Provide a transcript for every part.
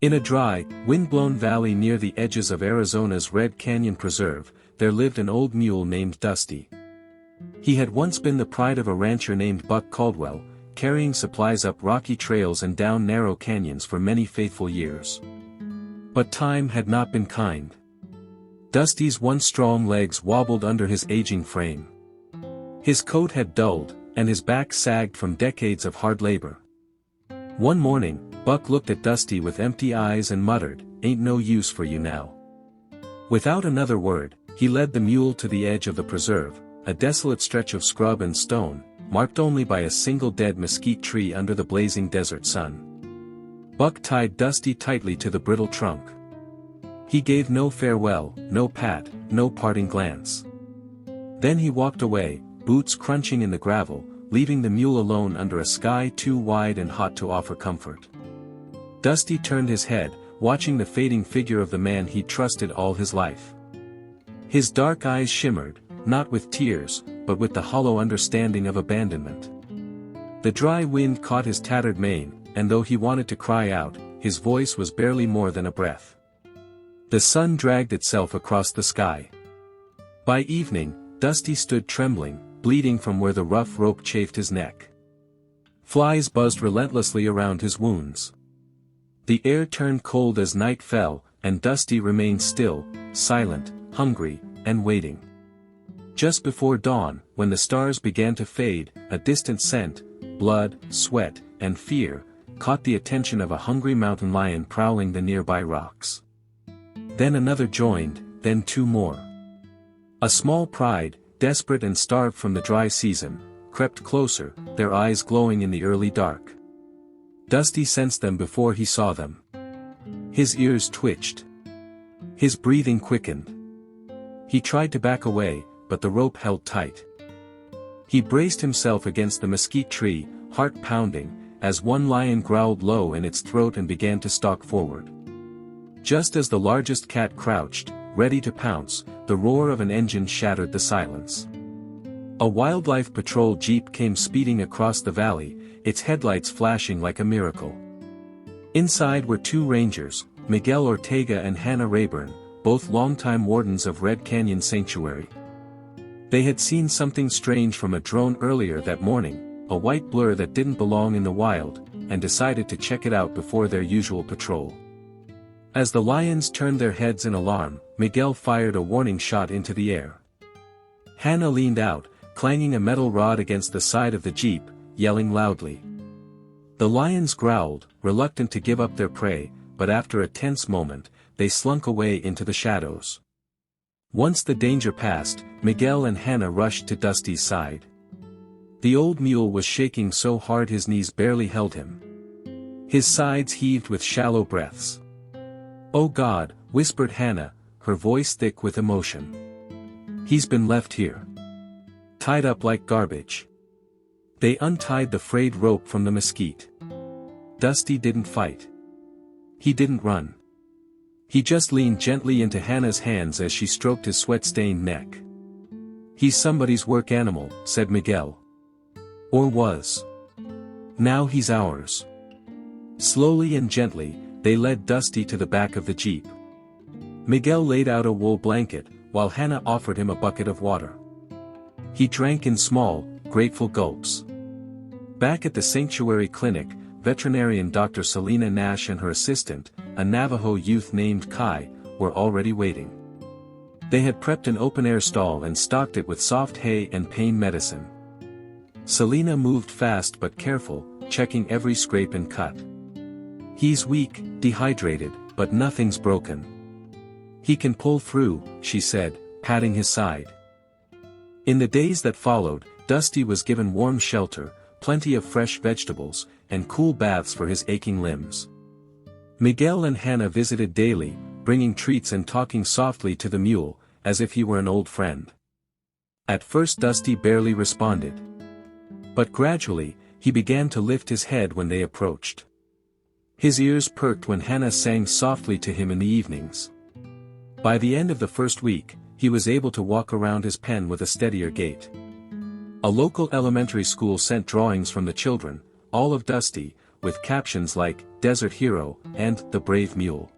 In a dry, wind-blown valley near the edges of Arizona's Red Canyon Preserve, there lived an old mule named Dusty. He had once been the pride of a rancher named Buck Caldwell, carrying supplies up rocky trails and down narrow canyons for many faithful years. But time had not been kind. Dusty's once strong legs wobbled under his aging frame. His coat had dulled, and his back sagged from decades of hard labor. One morning, Buck looked at Dusty with empty eyes and muttered, "Ain't no use for you now." Without another word, he led the mule to the edge of the preserve, a desolate stretch of scrub and stone, marked only by a single dead mesquite tree under the blazing desert sun. Buck tied Dusty tightly to the brittle trunk. He gave no farewell, no pat, no parting glance. Then he walked away, boots crunching in the gravel, leaving the mule alone under a sky too wide and hot to offer comfort. Dusty turned his head, watching the fading figure of the man he'd trusted all his life. His dark eyes shimmered, not with tears, but with the hollow understanding of abandonment. The dry wind caught his tattered mane, and though he wanted to cry out, his voice was barely more than a breath. The sun dragged itself across the sky. By evening, Dusty stood trembling, bleeding from where the rough rope chafed his neck. Flies buzzed relentlessly around his wounds. The air turned cold as night fell, and Dusty remained still, silent, hungry, and waiting. Just before dawn, when the stars began to fade, a distant scent, blood, sweat, and fear, caught the attention of a hungry mountain lion prowling the nearby rocks. Then another joined, then two more. A small pride, desperate and starved from the dry season, crept closer, their eyes glowing in the early dark. Dusty sensed them before he saw them. His ears twitched. His breathing quickened. He tried to back away, but the rope held tight. He braced himself against the mesquite tree, heart pounding, as one lion growled low in its throat and began to stalk forward. Just as the largest cat crouched, ready to pounce, the roar of an engine shattered the silence. A wildlife patrol jeep came speeding across the valley, its headlights flashing like a miracle. Inside were two rangers, Miguel Ortega and Hannah Rayburn, both longtime wardens of Red Canyon Sanctuary. They had seen something strange from a drone earlier that morning, a white blur that didn't belong in the wild, and decided to check it out before their usual patrol. As the lions turned their heads in alarm, Miguel fired a warning shot into the air. Hannah leaned out, clanging a metal rod against the side of the jeep, yelling loudly. The lions growled, reluctant to give up their prey, but after a tense moment, they slunk away into the shadows. Once the danger passed, Miguel and Hannah rushed to Dusty's side. The old mule was shaking so hard his knees barely held him. His sides heaved with shallow breaths. "Oh God," whispered Hannah, her voice thick with emotion. "He's been left here. Tied up like garbage." They untied the frayed rope from the mesquite. Dusty didn't fight. He didn't run. He just leaned gently into Hannah's hands as she stroked his sweat-stained neck. "He's somebody's work animal," said Miguel. "Or was. Now he's ours." Slowly and gently, they led Dusty to the back of the jeep. Miguel laid out a wool blanket, while Hannah offered him a bucket of water. He drank in small, grateful gulps. Back at the sanctuary clinic, veterinarian Dr. Selena Nash and her assistant, a Navajo youth named Kai, were already waiting. They had prepped an open-air stall and stocked it with soft hay and pain medicine. Selena moved fast but careful, checking every scrape and cut. "He's weak, dehydrated, but nothing's broken. He can pull through," she said, patting his side. In the days that followed, Dusty was given warm shelter, plenty of fresh vegetables, and cool baths for his aching limbs. Miguel and Hannah visited daily, bringing treats and talking softly to the mule, as if he were an old friend. At first Dusty barely responded. But gradually, he began to lift his head when they approached. His ears perked when Hannah sang softly to him in the evenings. By the end of the first week, he was able to walk around his pen with a steadier gait. A local elementary school sent drawings from the children, all of Dusty, with captions like, Desert Hero, and The Brave Mule.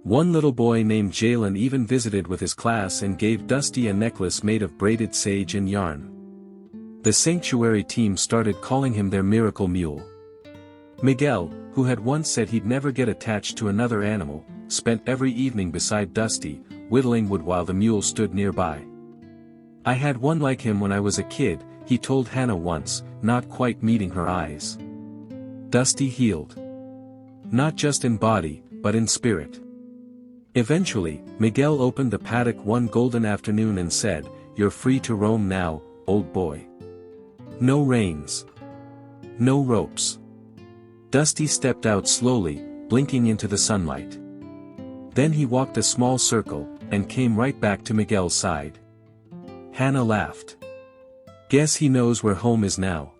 One little boy named Jalen even visited with his class and gave Dusty a necklace made of braided sage and yarn. The sanctuary team started calling him their miracle mule. Miguel, who had once said he'd never get attached to another animal, spent every evening beside Dusty, whittling wood while the mule stood nearby. "I had one like him when I was a kid," he told Hannah once, not quite meeting her eyes. Dusty healed. Not just in body, but in spirit. Eventually, Miguel opened the paddock one golden afternoon and said, "You're free to roam now, old boy. No reins. No ropes." Dusty stepped out slowly, blinking into the sunlight. Then he walked a small circle, and came right back to Miguel's side. Hannah laughed. "Guess he knows where home is now."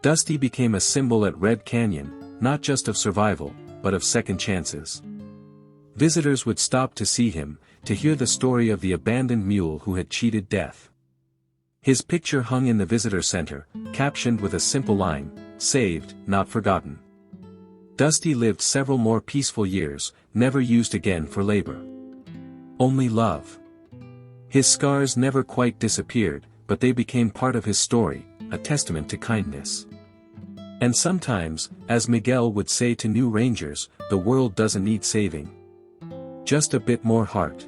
Dusty became a symbol at Red Canyon, not just of survival, but of second chances. Visitors would stop to see him, to hear the story of the abandoned mule who had cheated death. His picture hung in the visitor center, captioned with a simple line, "Saved, not forgotten." Dusty lived several more peaceful years, never used again for labor. Only love. His scars never quite disappeared, but they became part of his story, a testament to kindness. And sometimes, as Miguel would say to new rangers, the world doesn't need saving. Just a bit more heart.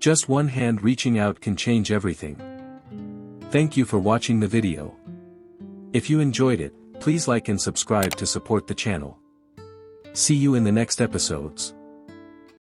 Just one hand reaching out can change everything. Thank you for watching the video. If you enjoyed it, please like and subscribe to support the channel. See you in the next episodes.